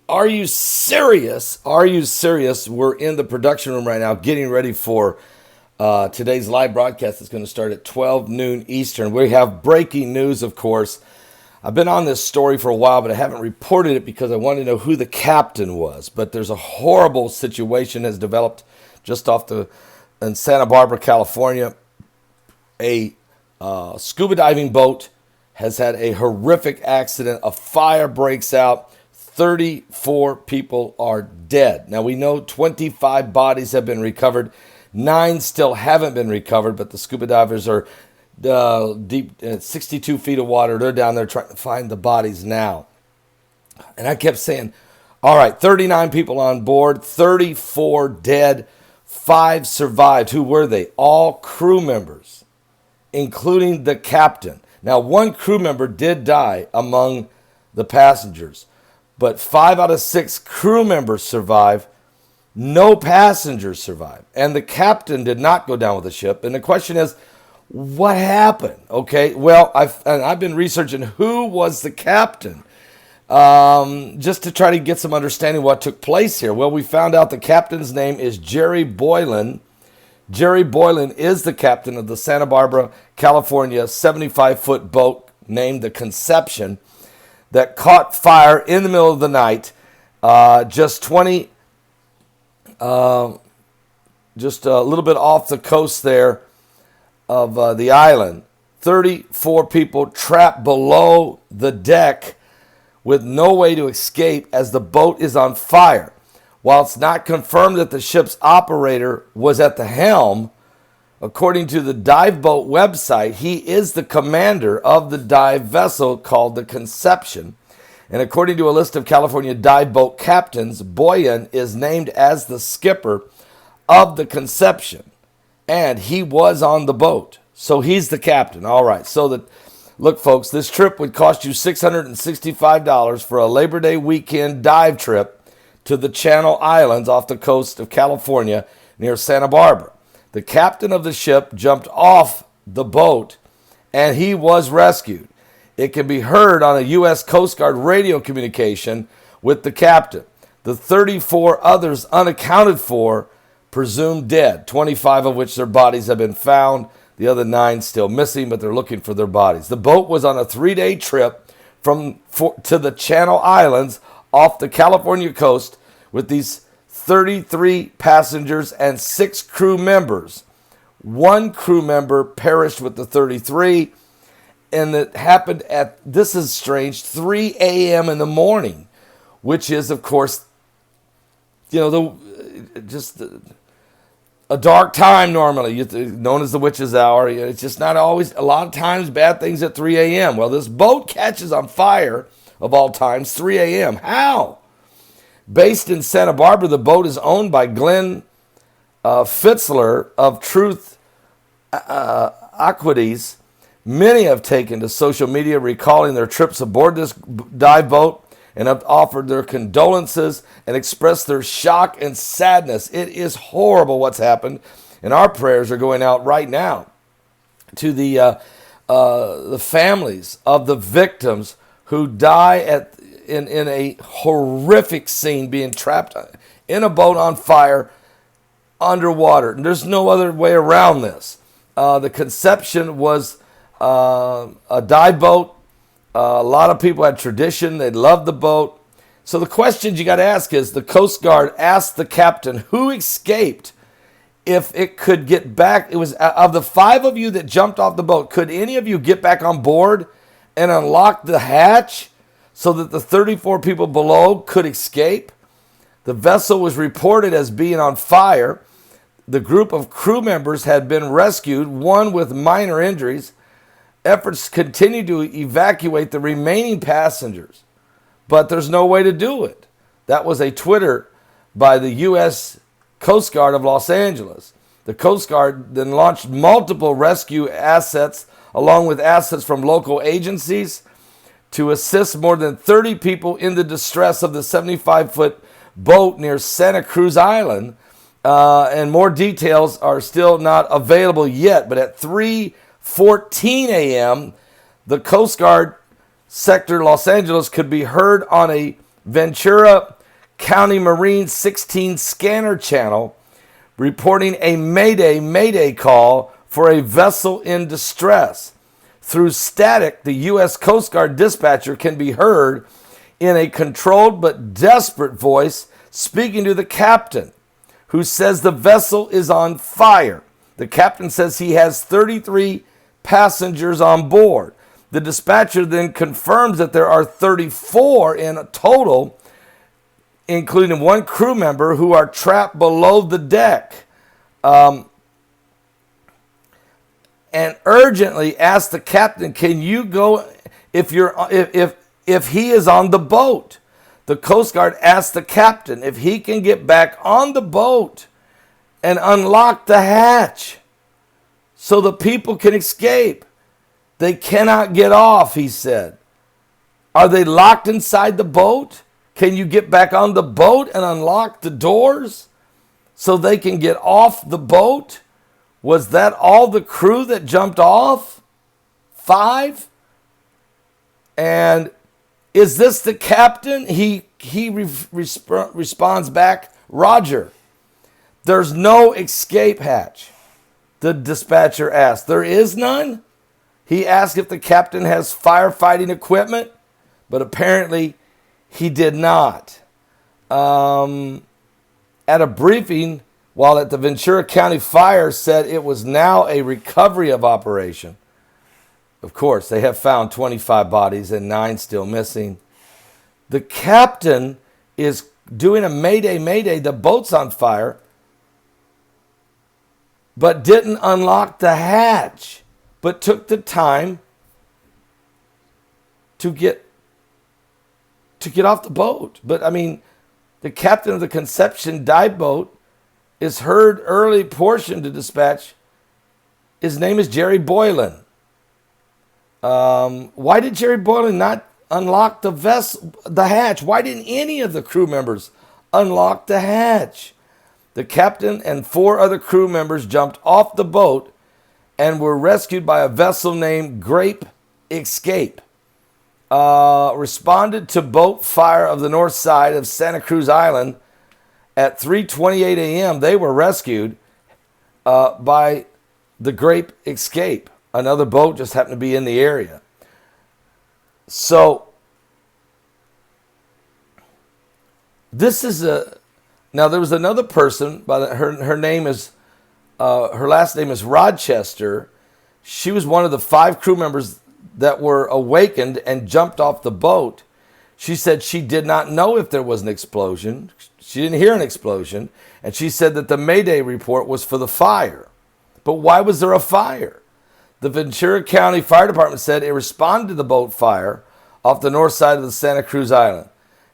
Are you serious? Are you serious? We're in the production room right now getting ready for today's live broadcast. It's going to start at 12 noon Eastern. We have breaking news, of course. I've been on this story for a while, but I haven't reported it because I wanted to know who the captain was. But there's a horrible situation has developed just in Santa Barbara, California. A scuba diving boat has had a horrific accident. A fire breaks out. 34 people are dead. Now, we know 25 bodies have been recovered. 9 still haven't been recovered, but the scuba divers are deep, 62 feet of water. They're down there trying to find the bodies now. And I kept saying, all right, 39 people on board, 34 dead, 5 survived. Who were they? All crew members, including the captain. Now, 1 crew member did die among the passengers, but 5 out of 6 crew members survived. No passengers survived. And the captain did not go down with the ship. And the question is, what happened? Okay, well, I've been researching who was the captain just to try to get some understanding of what took place here. Well, we found out the captain's name is Jerry Boylan. Jerry Boylan is the captain of the Santa Barbara, California 75-foot boat named the Conception that caught fire in the middle of the night, just a little bit off the coast there of the island. 34 people trapped below the deck with no way to escape as the boat is on fire. While it's not confirmed that the ship's operator was at the helm, according to the dive boat website, he is the commander of the dive vessel called the Conception. And according to a list of California dive boat captains, Boylan is named as the skipper of the Conception. And he was on the boat. So he's the captain. All right. Look, folks, this trip would cost you $665 for a Labor Day weekend dive trip to the Channel Islands off the coast of California near Santa Barbara. The captain of the ship jumped off the boat and he was rescued. It can be heard on a U.S. Coast Guard radio communication with the captain. The 34 others unaccounted for, presumed dead, 25 of which their bodies have been found. The other 9 still missing, but they're looking for their bodies. The boat was on a 3-day trip to the Channel Islands off the California coast with these 33 passengers and 6 crew members. 1 crew member perished with the 33, and it happened at, this is strange, 3 a.m. in the morning, which is, of course, a dark time normally, known as the witch's hour. It's just not always, a lot of times, bad things at 3 a.m. Well, this boat catches on fire, of all times, 3 a.m. How? Based in Santa Barbara, the boat is owned by Glenn Fitzler of Truth Equities. Many have taken to social media recalling their trips aboard this dive boat and have offered their condolences and expressed their shock and sadness. It is horrible what's happened, and our prayers are going out right now to the families of the victims who die in a horrific scene, being trapped in a boat on fire underwater. And there's no other way around this. The Conception was a dive boat. A lot of people had tradition. They loved the boat. So the questions you got to ask is, the Coast Guard asked the captain who escaped if it could get back. It was, of the 5 of you that jumped off the boat, could any of you get back on board and unlock the hatch so that the 34 people below could escape? The vessel was reported as being on fire. The group of crew members had been rescued, 1 with minor injuries. Efforts continue to evacuate the remaining passengers, but there's no way to do it. That was a Twitter by the U.S. Coast Guard of Los Angeles. The Coast Guard then launched multiple rescue assets, along with assets from local agencies, to assist more than 30 people in the distress of the 75-foot boat near Santa Cruz Island. And more details are still not available yet, but at 3:14 a.m., the Coast Guard sector Los Angeles could be heard on a Ventura County Marine 16 scanner channel reporting a mayday call for a vessel in distress. Through static, the U.S. Coast Guard dispatcher can be heard in a controlled but desperate voice speaking to the captain, who says the vessel is on fire. The captain says he has 33 passengers on board. The dispatcher then confirms that there are 34 in total, including one crew member who are trapped below the deck. And urgently asked the captain, can you go if he is on the boat? The Coast Guard asked the captain if he can get back on the boat and unlock the hatch so the people can escape. They cannot get off, he said. Are they locked inside the boat? Can you get back on the boat and unlock the doors so they can get off the boat? Was that all the crew that jumped off? 5? And is this the captain? He responds back, Roger. There's no escape hatch. The dispatcher asked. There is none? He asked if the captain has firefighting equipment, but apparently he did not. At a briefing, while at the Ventura County Fire said it was now a recovery of operation. Of course, they have found 25 bodies and 9 still missing. The captain is doing a mayday, the boat's on fire, but didn't unlock the hatch, but took the time to get off the boat. But I mean, the captain of the Conception dive boat is heard early portion to dispatch. His name is Jerry Boylan. Why did Jerry Boylan not unlock the hatch? Why didn't any of the crew members unlock the hatch? The captain and 4 other crew members jumped off the boat and were rescued by a vessel named Grape Escape. Responded to boat fire of the north side of Santa Cruz Island at 3:28 a.m. They were rescued by the Grape Escape. Another boat just happened to be in the area. So this is now there was another person her name is her last name is Rochester. She was one of the 5 crew members that were awakened and jumped off the boat. She said she did not know if there was an explosion. She didn't hear an explosion. And she said that the Mayday report was for the fire. But why was there a fire? The Ventura County Fire Department said it responded to the boat fire off the north side of the Santa Cruz Island.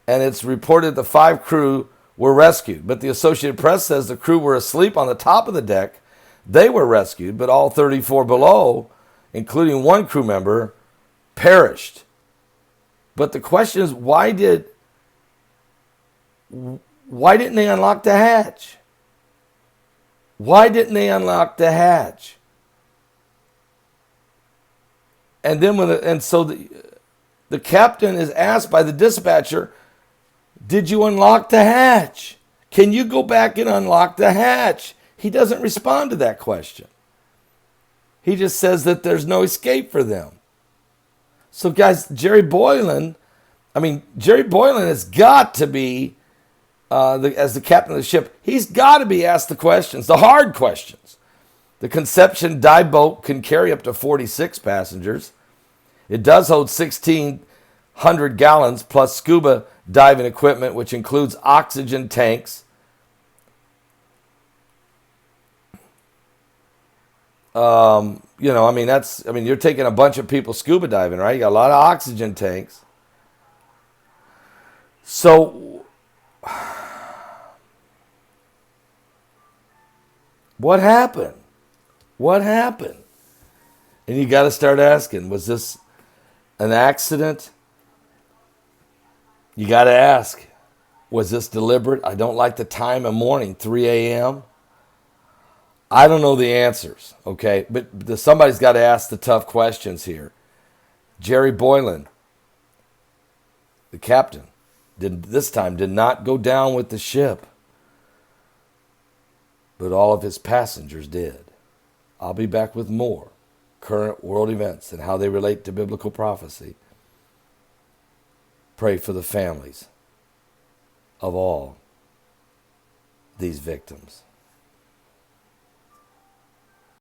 And it's reported the 5 crew were rescued. But the Associated Press says the crew were asleep on the top of the deck. They were rescued, but all 34 below, including one crew member, perished. But the question is, why didn't they unlock the hatch? Why didn't they unlock the hatch? And then so the captain is asked by the dispatcher, did you unlock the hatch? Can you go back and unlock the hatch? He doesn't respond to that question. He just says that there's no escape for them. So guys, Jerry Boylan has got to be, as the captain of the ship, he's got to be asked the questions, the hard questions. The Conception dive boat can carry up to 46 passengers. It does hold 1,600 gallons plus scuba diving equipment, which includes oxygen tanks. You're taking a bunch of people scuba diving, right? You got a lot of oxygen tanks. So what happened? What happened? And you got to start asking, was this an accident? You got to ask, was this deliberate? I don't like the time of morning, 3 a.m. I don't know the answers, okay? But somebody's got to ask the tough questions here. Jerry Boylan, the captain, this time did not go down with the ship, but all of his passengers did. I'll be back with more current world events and how they relate to biblical prophecy. Pray for the families of all these victims.